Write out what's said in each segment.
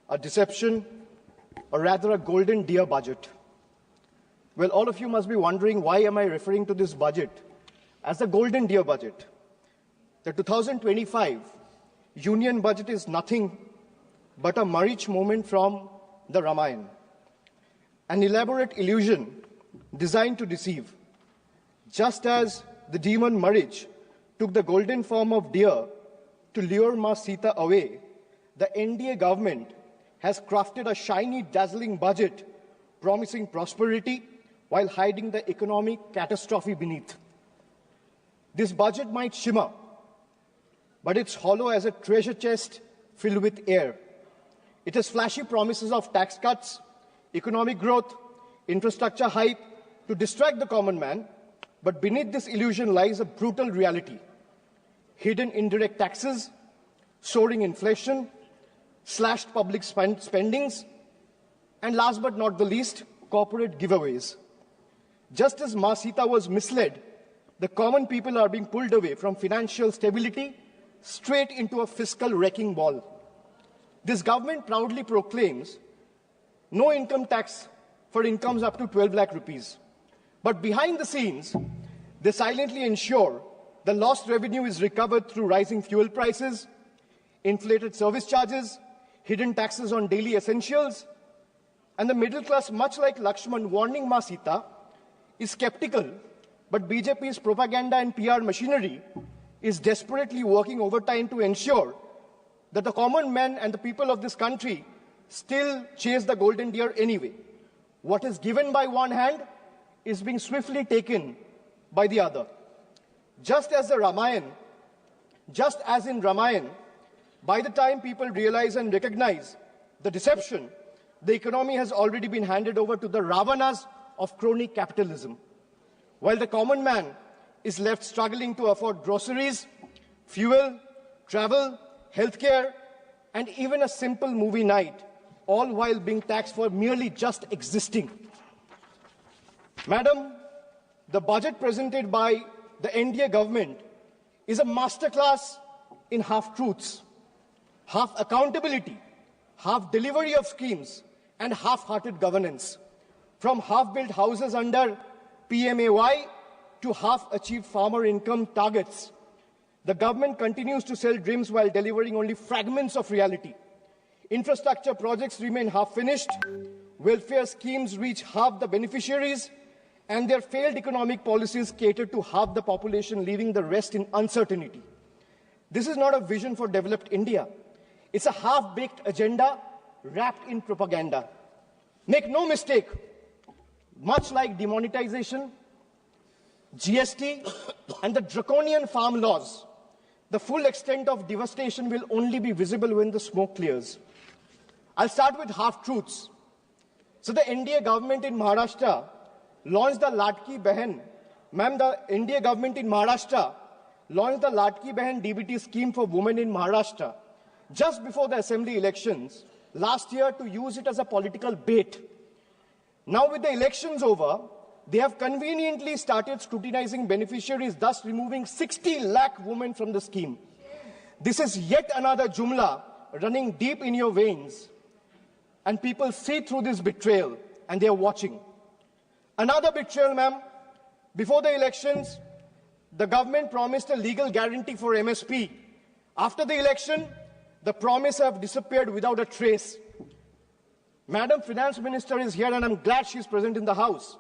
a deception, or rather a golden deer budget. Well, all of you must be wondering, why am I referring to this budget as the golden deer budget? The 2025 union budget is nothing but a Marich moment from the Ramayana, an elaborate illusion designed to deceive. Just as the demon Marich took the golden form of deer to lure Ma Sita away, the NDA government has crafted a shiny, dazzling budget promising prosperity while hiding the economic catastrophe beneath. This budget might shimmer, but it's hollow as a treasure chest filled with air. It has flashy promises of tax cuts, economic growth, infrastructure hype to distract the common man, but beneath this illusion lies a brutal reality. Hidden indirect taxes, soaring inflation, slashed public spendings, and last but not the least, corporate giveaways. Just as Ma Sita was misled, the common people are being pulled away from financial stability straight into a fiscal wrecking ball. This government proudly proclaims no income tax for incomes up to 12 lakh rupees. But behind the scenes, they silently ensure the lost revenue is recovered through rising fuel prices, inflated service charges, hidden taxes on daily essentials, and the middle class, much like Lakshman warning Ma Sita, is skeptical, but BJP's propaganda and PR machinery is desperately working overtime to ensure that the common man and the people of this country still chase the golden deer anyway. What is given by one hand is being swiftly taken by the other. Just as in Ramayana, by the time people realize and recognize the deception, the economy has already been handed over to the Ravanas of crony capitalism, while the common man is left struggling to afford groceries, fuel, travel, healthcare, and even a simple movie night, all while being taxed for merely just existing. Madam, the budget presented by the NDA government is a masterclass in half-truths, half accountability, half delivery of schemes, and half-hearted governance. From half-built houses under PMAY to half-achieved farmer income targets, the government continues to sell dreams while delivering only fragments of reality. Infrastructure projects remain half-finished, welfare schemes reach half the beneficiaries, and their failed economic policies cater to half the population, leaving the rest in uncertainty. This is not a vision for developed India. It's a half-baked agenda wrapped in propaganda. Make no mistake, much like demonetization, GST, and the draconian farm laws, the full extent of devastation will only be visible when the smoke clears. I'll start with half-truths. So the NDA government in Maharashtra launched the Ladki Behan. Ma'am, the NDA government in Maharashtra launched the Ladki Behan DBT scheme for women in Maharashtra just before the assembly elections last year to use it as a political bait. Now with the elections over, they have conveniently started scrutinizing beneficiaries, thus removing 60 lakh women from the scheme. This is yet another jumla running deep in your veins, and people see through this betrayal, and they are watching. Another betrayal, ma'am. Before the elections, the government promised a legal guarantee for MSP. After the election, the promise have disappeared without a trace. Madam Finance Minister is here, and I'm glad she's present in the House.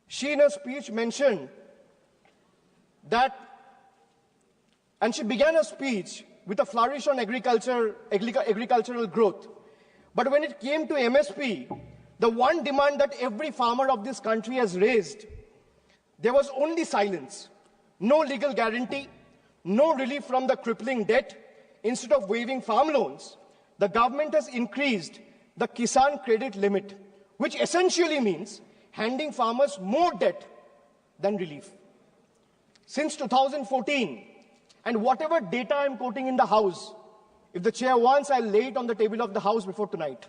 She in her speech mentioned that, and she began her speech with a flourish on agricultural growth. But when it came to MSP, the one demand that every farmer of this country has raised, there was only silence. No legal guarantee, no relief from the crippling debt. Instead of waiving farm loans, the government has increased the Kisan credit limit, which essentially means handing farmers more debt than relief. Since 2014, and whatever data I'm quoting in the House, if the chair wants, I'll lay it on the table of the House before tonight.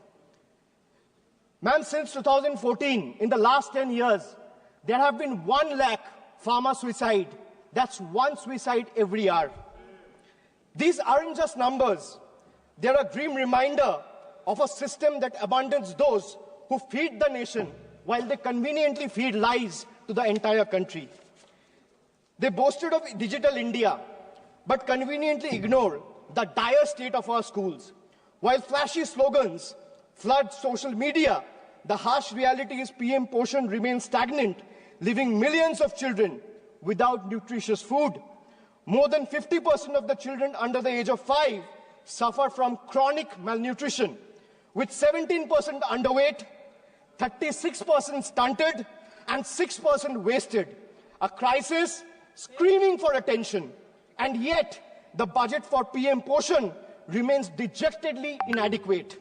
Ma'am, since 2014, in the last 10 years, there have been 1 lakh farmer suicide. That's one suicide every hour. These aren't just numbers. They're a grim reminder of a system that abandons those who feed the nation while they conveniently feed lies to the entire country. They boasted of digital India, but conveniently ignore the dire state of our schools. While flashy slogans flood social media, the harsh reality is PM Poshan remains stagnant, leaving millions of children without nutritious food. More than 50% of the children under the age of 5 suffer from chronic malnutrition, with 17% underweight, 36% stunted, and 6% wasted. A crisis screaming for attention, and yet the budget for PM Poshan remains dejectedly inadequate,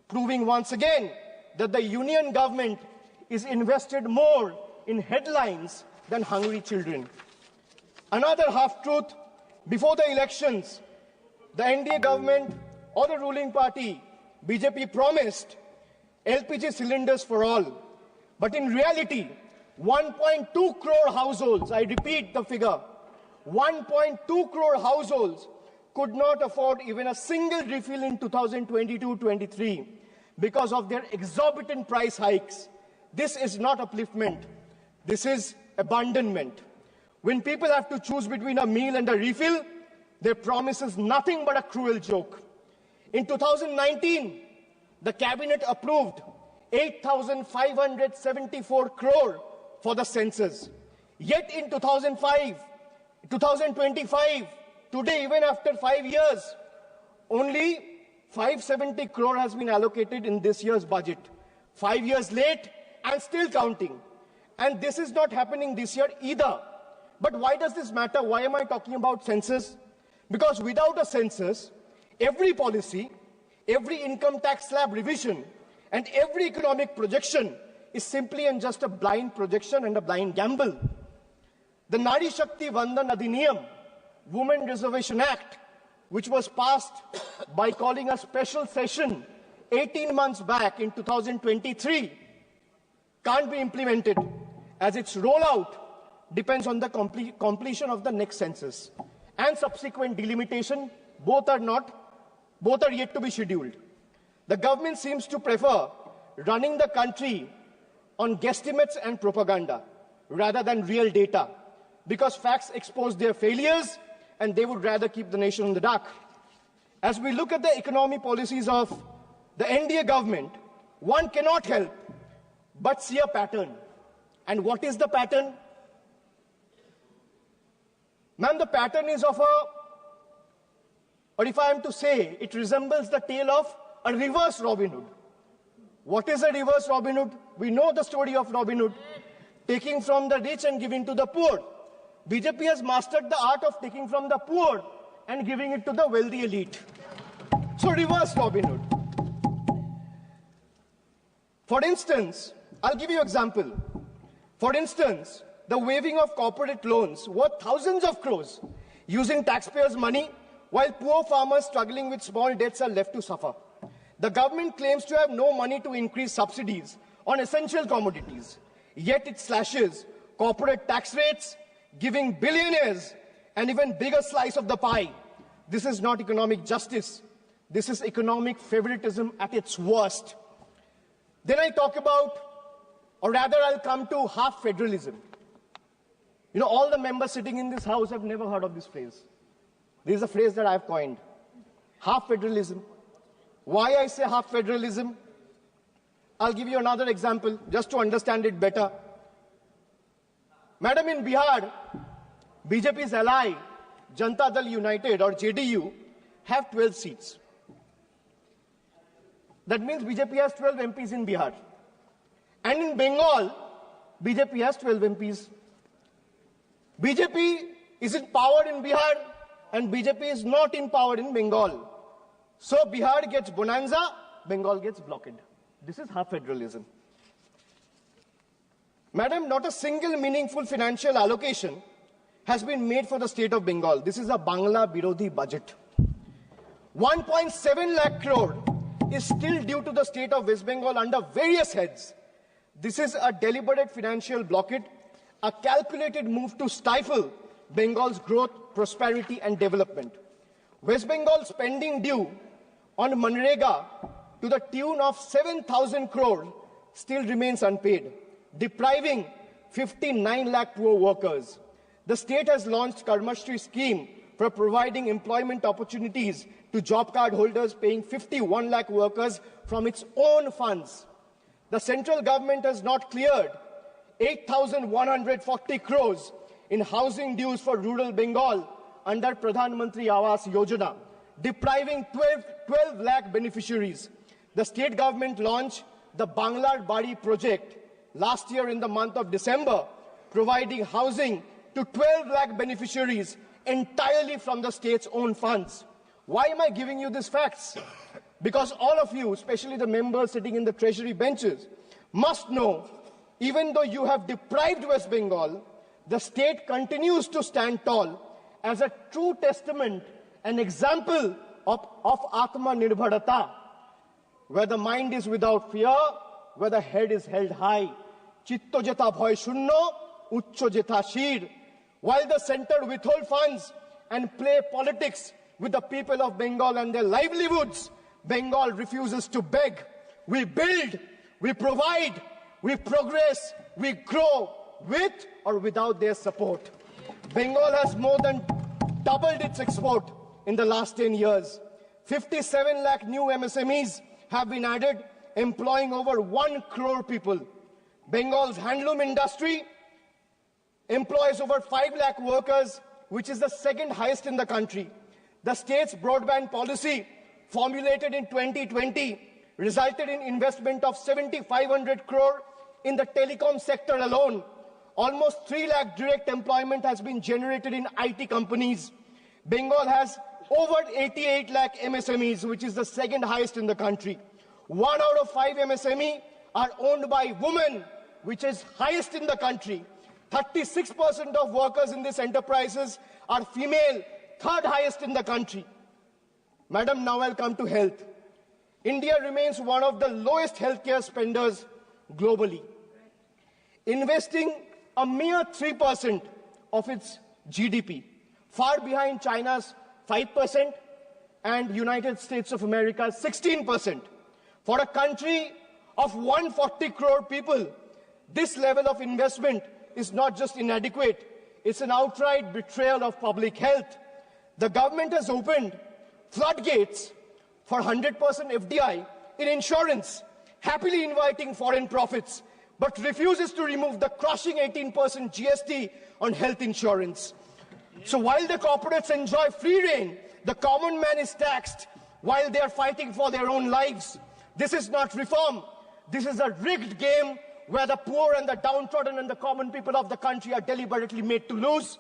proving once again that the union government is invested more in headlines than hungry children. Another half-truth: before the elections, the NDA government or the ruling party, BJP, promised LPG cylinders for all. But in reality, 1.2 crore households, I repeat the figure, 1.2 crore households could not afford even a single refill in 2022-23 because of their exorbitant price hikes. This is not upliftment. This is abandonment. When people have to choose between a meal and a refill, their promise is nothing but a cruel joke. In 2019, the cabinet approved 8,574 crore for the census. Yet in 2025, today, even after 5 years, only 570 crore has been allocated in this year's budget. 5 years late and still counting. And this is not happening this year either. But why does this matter? Why am I talking about census? Because without a census, every policy, every income tax slab revision, and every economic projection is simply and just a blind projection and a blind gamble. The Nari Shakti Vandan Adhiniyam, Women Reservation Act, which was passed by calling a special session 18 months back in 2023, can't be implemented as its rollout depends on the completion of the next census and subsequent delimitation. Both are yet to be scheduled. The government seems to prefer running the country on guesstimates and propaganda rather than real data, because facts expose their failures and they would rather keep the nation in the dark. As we look at the economic policies of the NDA government, one cannot help but see a pattern. And what is the pattern? Ma'am, the pattern is of or if I am to say, it resembles the tale of a reverse Robin Hood. What is a reverse Robin Hood? We know the story of Robin Hood, taking from the rich and giving to the poor. BJP has mastered the art of taking from the poor and giving it to the wealthy elite. So reverse Robin Hood. For instance, I'll give you an example. For instance, the waiving of corporate loans worth thousands of crores using taxpayers' money, while poor farmers struggling with small debts are left to suffer. The government claims to have no money to increase subsidies on essential commodities, yet it slashes corporate tax rates, giving billionaires an even bigger slice of the pie. This is not economic justice. This is economic favoritism at its worst. Then I talk about, or rather I'll come to half federalism. You know, all the members sitting in this house have never heard of this phrase. This is a phrase that I've coined. Half federalism. Why I say half federalism? I'll give you another example just to understand it better. Madam, in Bihar, BJP's ally, Janata Dal United or JDU, have 12 seats. That means BJP has 12 MPs in Bihar. And in Bengal, BJP has 12 MPs. BJP is in power in Bihar and BJP is not in power in Bengal. So Bihar gets bonanza, Bengal gets blockade. This is half federalism. Madam, not a single meaningful financial allocation has been made for the state of Bengal. This is a Bangla Birodhi budget. 1.7 lakh crore is still due to the state of West Bengal under various heads. This is a deliberate financial blockade, a calculated move to stifle Bengal's growth, prosperity and development. West Bengal spending due on Manrega to the tune of 7,000 crore still remains unpaid, depriving 59 lakh poor workers. The state has launched Karmashri scheme for providing employment opportunities to job card holders, paying 51 lakh workers from its own funds. The central government has not cleared 8,140 crores in housing dues for rural Bengal under Pradhan Mantri Awas Yojana, depriving 12 lakh beneficiaries. The state government launched the Banglar Bari project last year in the month of December, providing housing to 12 lakh beneficiaries entirely from the state's own funds. Why am I giving you these facts? Because all of you, especially the members sitting in the treasury benches, must know, even though you have deprived West Bengal, the state continues to stand tall as a true testament, an example of Atma Nirbharata, where the mind is without fear, where the head is held high. Chitto jeta bhoy shunno, uchcho jeta shir. While the center withhold funds and play politics with the people of Bengal and their livelihoods, Bengal refuses to beg. We build, we provide, we progress, we grow with or without their support. Bengal has more than doubled its export in the last 10 years. 57 lakh new MSMEs have been added, employing over 1 crore people. Bengal's handloom industry employs over 5 lakh workers, which is the second highest in the country. The state's broadband policy, formulated in 2020, resulted in investment of 7,500 crore in the telecom sector alone. Almost 3 lakh direct employment has been generated in IT companies. Bengal has over 88 lakh MSMEs, which is the second highest in the country. 1 out of 5 MSME are owned by women, which is highest in the country. 36% of workers in these enterprises are female, third highest in the country. Madam, now I'll come to health. India remains one of the lowest healthcare spenders globally, investing a mere 3% of its GDP, far behind China's 5% and United States of America's 16%. For a country of 140 crore people, this level of investment is not just inadequate, it's an outright betrayal of public health. The government has opened floodgates for 100% FDI in insurance, happily inviting foreign profits, but refuses to remove the crushing 18% GST on health insurance. So while the corporates enjoy free rein, the common man is taxed while they are fighting for their own lives. This is not reform. This is a rigged game where the poor and the downtrodden and the common people of the country are deliberately made to lose.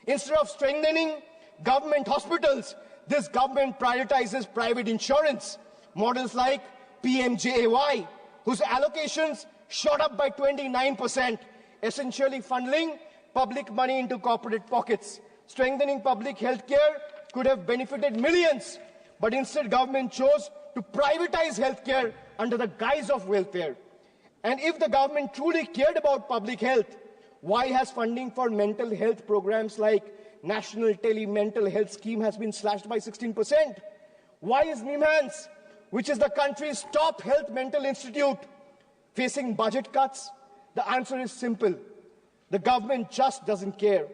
Instead of strengthening government hospitals, this government prioritizes private insurance. Models like PMJAY, whose allocations shot up by 29%, essentially funneling public money into corporate pockets. Strengthening public health care could have benefited millions, but instead government chose to privatize healthcare under the guise of welfare. And if the government truly cared about public health, why has funding for mental health programs like National Tele-Mental Health Scheme has been slashed by 16%? Why is NIMHANS, which is the country's top health mental institute, facing budget cuts? The answer is simple. The government just doesn't care.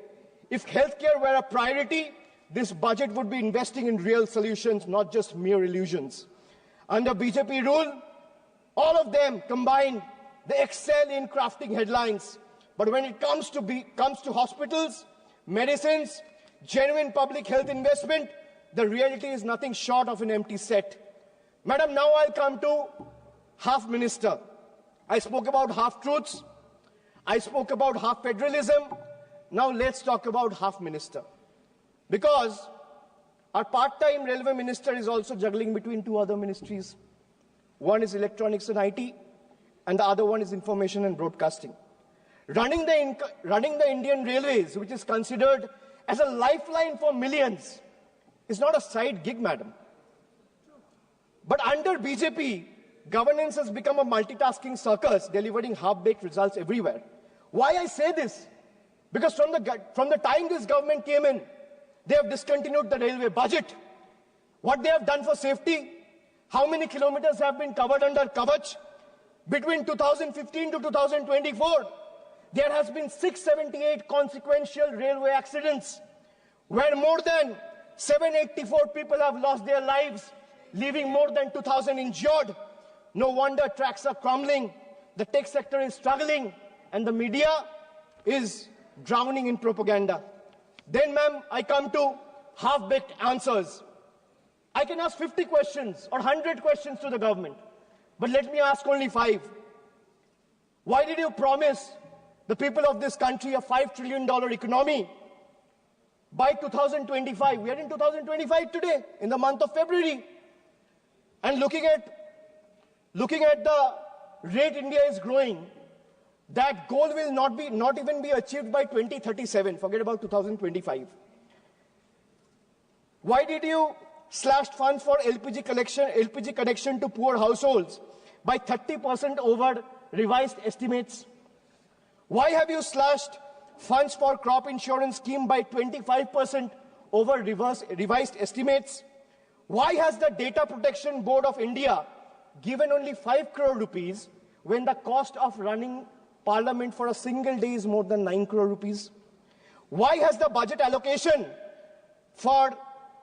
If healthcare were a priority, this budget would be investing in real solutions, not just mere illusions. Under BJP rule, all of them combined, they excel in crafting headlines. But when it comes to hospitals, medicines, genuine public health investment, the reality is nothing short of an empty set. Madam, now I'll come to half minister. I spoke about half truths. I spoke about half federalism. Now let's talk about half minister. Because our part-time railway minister is also juggling between 2 other ministries. One is electronics and IT, and the other one is information and broadcasting. Running the Indian Railways, which is considered as a lifeline for millions, is not a side gig, madam. But under BJP, governance has become a multitasking circus, delivering half-baked results everywhere. Why I say this? Because from the time this government came in, they have discontinued the railway budget. What they have done for safety? How many kilometers have been covered under Kavach? Between 2015 to 2024, there has been 678 consequential railway accidents, where more than 784 people have lost their lives, leaving more than 2,000 injured. No wonder tracks are crumbling, the tech sector is struggling, and the media is drowning in propaganda. Then, ma'am, I come to half-baked answers. I can ask 50 questions or 100 questions to the government, but let me ask only 5. Why did you promise the people of this country a $5 trillion economy by 2025? We are in 2025 today, in the month of February. And looking at the rate India is growing, that goal will not even be achieved by 2037. Forget about 2025. Why did you slash funds for LPG connection to poor households by 30% over revised estimates? Why have you slashed funds for crop insurance scheme by 25% over revised estimates? Why has the Data Protection Board of India given only 5 crore rupees when the cost of running Parliament for a single day is more than 9 crore rupees? Why has the budget allocation for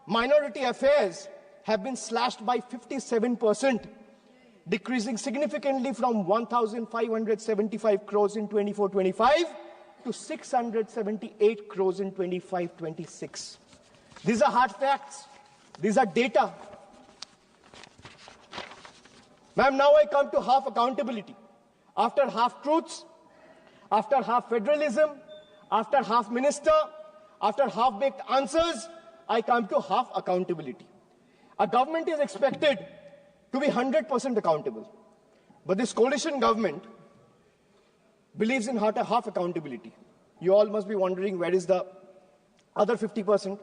minority affairs have been slashed by 57%, decreasing significantly from 1,575 crores in 24-25 to 678 crores in 25-26? These are hard facts. These are data. Ma'am, now I come to half accountability. After half truths, after half federalism, after half minister, after half-baked answers, I come to half accountability. A government is expected to be 100% accountable. But this coalition government believes in half accountability. You all must be wondering, where is the other 50%?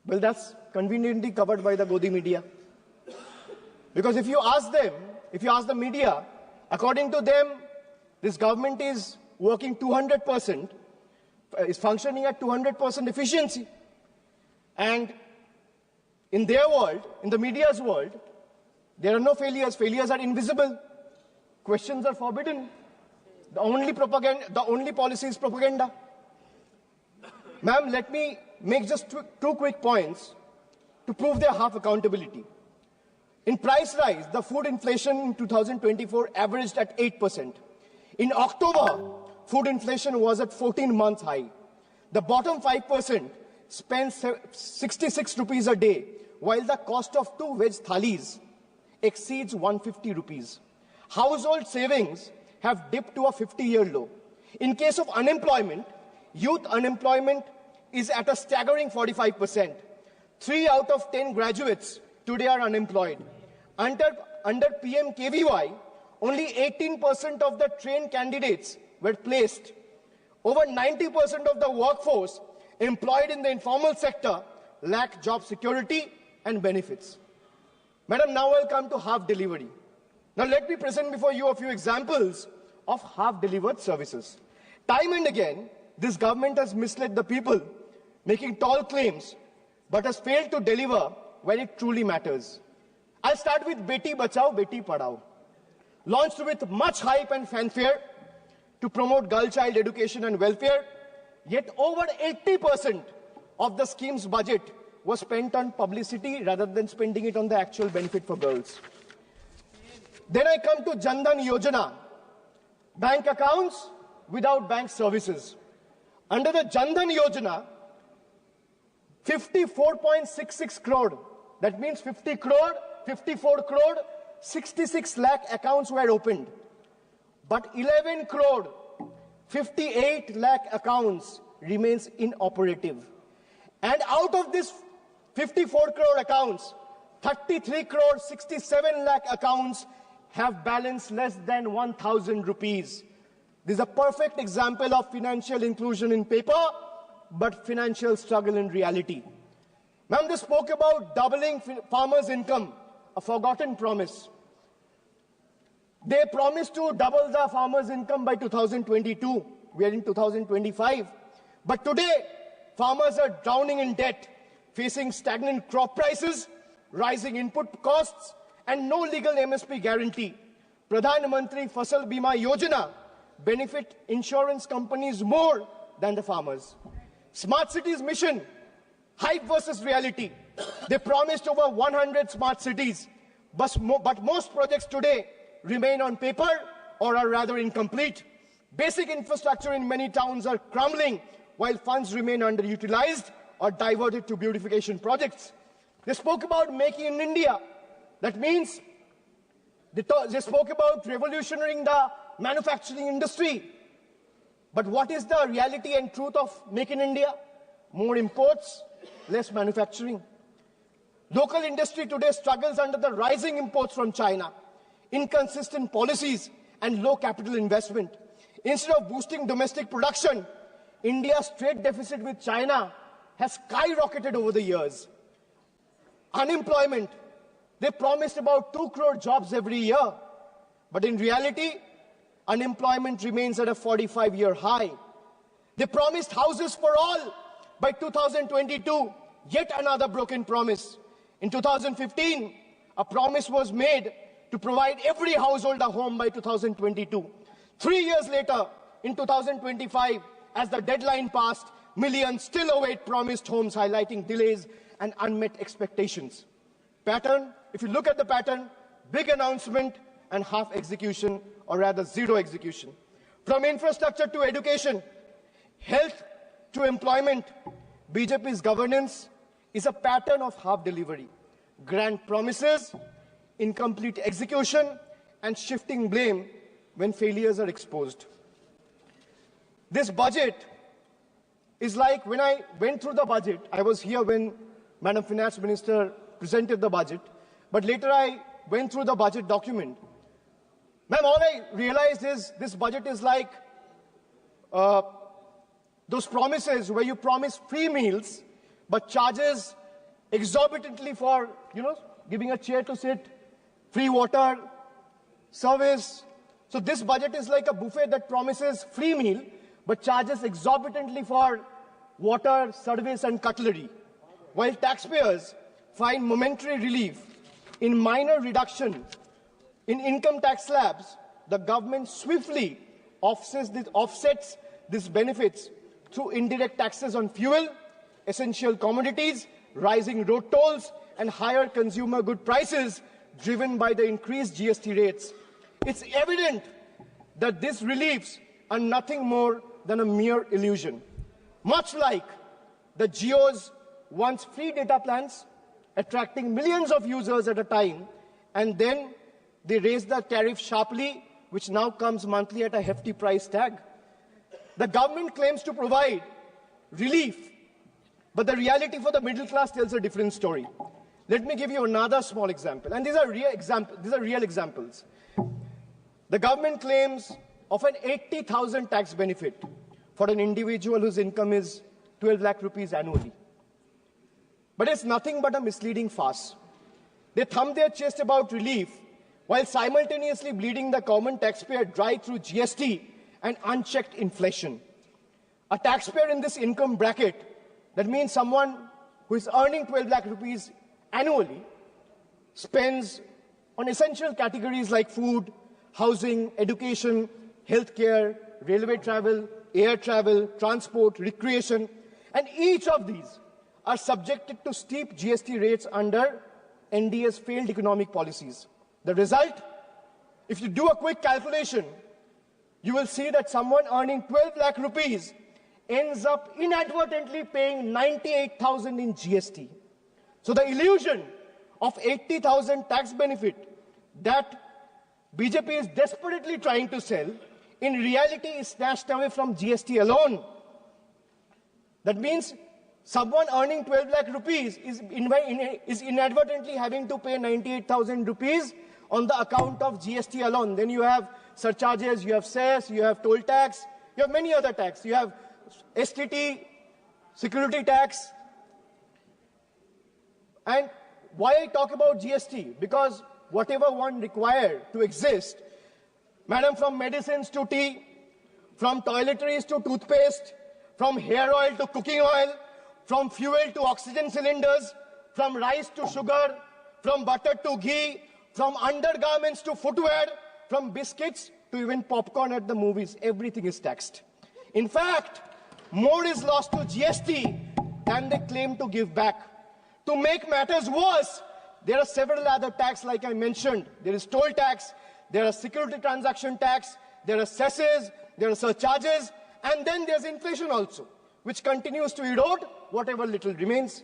Well, that's conveniently covered by the Godi media. Because if you ask the media, according to them, this government is working 200%, is functioning at 200% efficiency. And in their world, in the media's world, there are no failures. Failures are invisible. Questions are forbidden. The only policy is propaganda. Ma'am, let me make just two quick points to prove their half accountability. In price rise, the food inflation in 2024 averaged at 8%. In October, food inflation was at 14-month high. The bottom 5% spends 66 rupees a day, while the cost of 2 veg thalis exceeds 150 rupees. Household savings have dipped to a 50-year low. In case of unemployment, youth unemployment is at a staggering 45%. 3 out of 10 graduates today are unemployed. Under PMKVY, only 18% of the trained candidates were placed. Over 90% of the workforce employed in the informal sector lack job security and benefits. Madam, now I'll come to half delivery. Now let me present before you a few examples of half delivered services. Time and again, this government has misled the people, making tall claims, but has failed to deliver where it truly matters. I'll start with Beti Bachao, Beti Padhao. Launched with much hype and fanfare to promote girl child education and welfare, yet over 80% of the scheme's budget was spent on publicity rather than spending it on the actual benefit for girls. Then I come to Jan Dhan Yojana, bank accounts without bank services. Under the Jan Dhan Yojana, 54.66 crore, that means 50 crore, 54 crore, 66 lakh accounts were opened. But 11 crore, 58 lakh accounts remains inoperative. And out of this 54 crore accounts, 33 crore, 67 lakh accounts have balance less than 1,000 rupees. This is a perfect example of financial inclusion in paper, but financial struggle in reality. Ma'am, they spoke about doubling farmers' income, a forgotten promise. They promised to double the farmers' income by 2022. We are in 2025. But today, farmers are drowning in debt, facing stagnant crop prices, rising input costs, and no legal MSP guarantee. Pradhan Mantri Fasal Bima Yojana benefit insurance companies more than the farmers. Smart Cities Mission, hype versus reality. They promised over 100 smart cities, but most projects today remain on paper or are rather incomplete. Basic infrastructure in many towns are crumbling, while funds remain underutilized or diverted to beautification projects. They spoke about making in India. That means they spoke about revolutionizing the manufacturing industry. But what is the reality and truth of Make in India? More imports, less manufacturing. Local industry today struggles under the rising imports from China, inconsistent policies, and low capital investment. Instead of boosting domestic production, India's trade deficit with China has skyrocketed over the years. Unemployment, they promised about 2 crore jobs every year, but in reality, unemployment remains at a 45-year high. They promised houses for all by 2022, yet another broken promise. In 2015, a promise was made to provide every household a home by 2022. 3 years later, in 2025, as the deadline passed, millions still await promised homes, highlighting delays and unmet expectations. Pattern, if you look at the pattern, big announcement and half execution, or rather zero execution. From infrastructure to education, health to employment, BJP's governance is a pattern of half delivery. Grand promises, incomplete execution, and shifting blame when failures are exposed. This budget is like when I went through the budget, I was here when Madam Finance Minister presented the budget, but later I went through the budget document. Ma'am, all I realized is this budget is like those promises where you promise free meals, but charges exorbitantly for, giving a chair to sit, free water, service. So this budget is like a buffet that promises free meal, but charges exorbitantly for water, service, and cutlery. While taxpayers find momentary relief in minor reduction in income tax slabs, the government swiftly offsets these benefits through indirect taxes on fuel, essential commodities, rising road tolls, and higher consumer good prices driven by the increased GST rates. It's evident that these reliefs are nothing more than a mere illusion. Much like the Jio's once free data plans, attracting millions of users at a time, and then they raised the tariff sharply, which now comes monthly at a hefty price tag. The government claims to provide relief, but the reality for the middle class tells a different story. Let me give you another small example, and these are real examples. The government claims of an 80,000 tax benefit for an individual whose income is 12 lakh rupees annually. But it's nothing but a misleading farce. They thumb their chest about relief while simultaneously bleeding the common taxpayer dry through GST and unchecked inflation. A taxpayer in this income bracket, that means someone who is earning 12 lakh rupees annually, spends on essential categories like food, housing, education, healthcare, railway travel, air travel, transport, recreation, and each of these are subjected to steep GST rates under NDA's failed economic policies. The result, if you do a quick calculation, you will see that someone earning 12 lakh rupees ends up inadvertently paying 98,000 in GST. So the illusion of 80,000 tax benefit that BJP is desperately trying to sell, in reality is snatched away from GST alone. That means someone earning 12 lakh rupees is inadvertently having to pay 98,000 rupees on the account of GST alone. Then you have surcharges, you have cess, you have toll tax, you have many other tax. You have STT, security tax. And why I talk about GST? Because whatever one required to exist, madam, from medicines to tea, from toiletries to toothpaste, from hair oil to cooking oil, from fuel to oxygen cylinders, from rice to sugar, from butter to ghee, from undergarments to footwear, from biscuits to even popcorn at the movies. Everything is taxed. In fact, more is lost to GST than they claim to give back. To make matters worse, there are several other taxes like I mentioned. There is toll tax, there are security transaction tax, there are cesses, there are surcharges, and then there's inflation also, which continues to erode whatever little remains.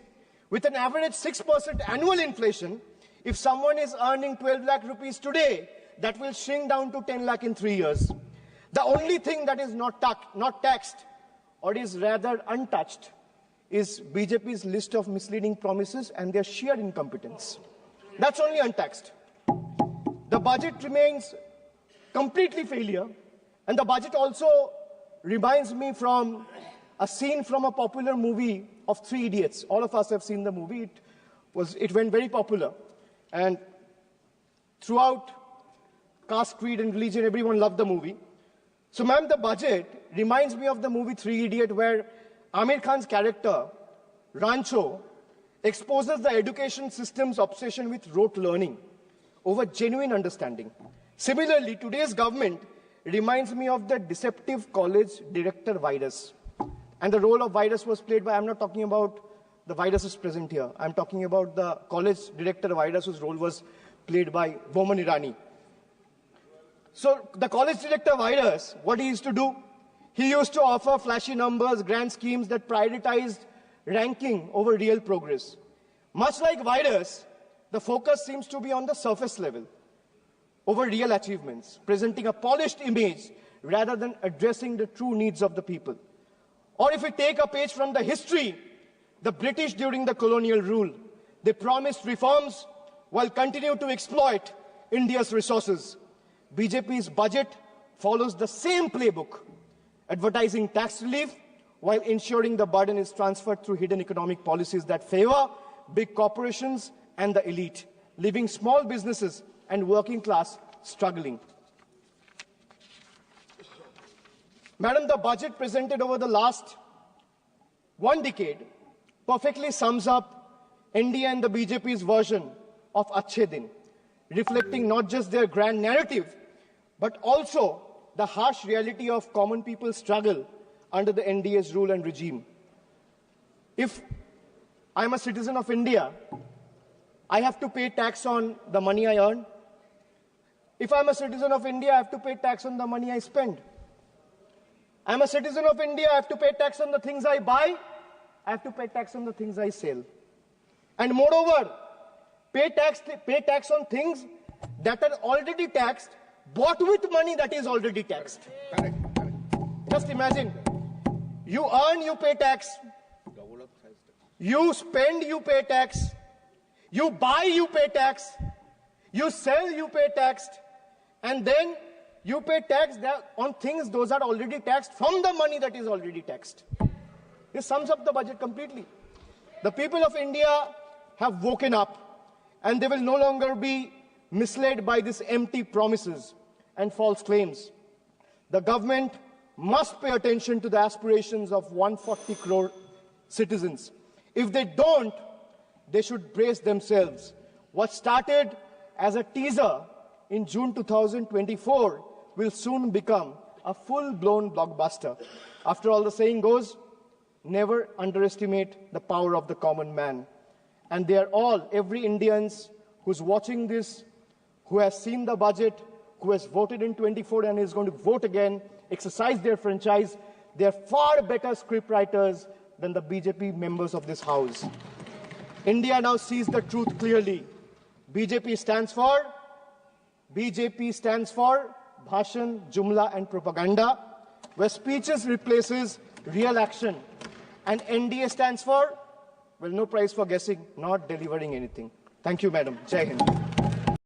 With an average 6% annual inflation, if someone is earning 12 lakh rupees today, that will shrink down to 10 lakh in 3 years. The only thing that is not taxed, or is rather untouched, is BJP's list of misleading promises and their sheer incompetence. That's only untaxed. The budget remains completely failure, and the budget also reminds me from a scene from a popular movie of Three Idiots. All of us have seen the movie. It went very popular, and throughout caste, creed, and religion, everyone loved the movie. So, ma'am, the budget reminds me of the movie Three Idiots, where Amir Khan's character, Rancho, exposes the education system's obsession with rote learning over genuine understanding. Similarly, today's government reminds me of the deceptive college director virus. And the role of virus was played by, I'm not talking about the viruses present here, I'm talking about the college director virus whose role was played by Boman Irani. So the college director virus, what he used to do? He used to offer flashy numbers, grand schemes that prioritized ranking over real progress. Much like virus, the focus seems to be on the surface level over real achievements, presenting a polished image rather than addressing the true needs of the people. Or if we take a page from the history, the British during the colonial rule, they promised reforms while continuing to exploit India's resources. BJP's budget follows the same playbook, advertising tax relief while ensuring the burden is transferred through hidden economic policies that favor big corporations and the elite, leaving small businesses and working class struggling. Madam, the budget presented over the last 1 decade perfectly sums up India and the BJP's version of Achhe Din, reflecting not just their grand narrative, but also the harsh reality of common people's struggle under the NDA's rule and regime. If I'm a citizen of India, I have to pay tax on the money I earn. If I'm a citizen of India, I have to pay tax on the money I spend. I'm a citizen of India, I have to pay tax on the things I buy, I have to pay tax on the things I sell. And moreover, pay tax on things that are already taxed, bought with money that is already taxed. Correct. Just imagine, you earn, you pay tax. You spend, you pay tax. You buy, you pay tax. You sell, you pay tax. And then you pay tax on things those are already taxed from the money that is already taxed. This sums up the budget completely. The people of India have woken up, and they will no longer be misled by these empty promises and false claims. The government must pay attention to the aspirations of 140 crore citizens. If they don't, they should brace themselves. What started as a teaser in June 2024 will soon become a full-blown blockbuster. After all, the saying goes, never underestimate the power of the common man. And they are all, every Indian who's watching this, who has seen the budget, who has voted in 24 and is going to vote again, exercise their franchise, they are far better scriptwriters than the BJP members of this House. India now sees the truth clearly. BJP stands for Bhashan, Jumla and propaganda, where speeches replaces real action. And NDA stands for, well, no prize for guessing, not delivering anything. Thank you, Madam. Jai Hind.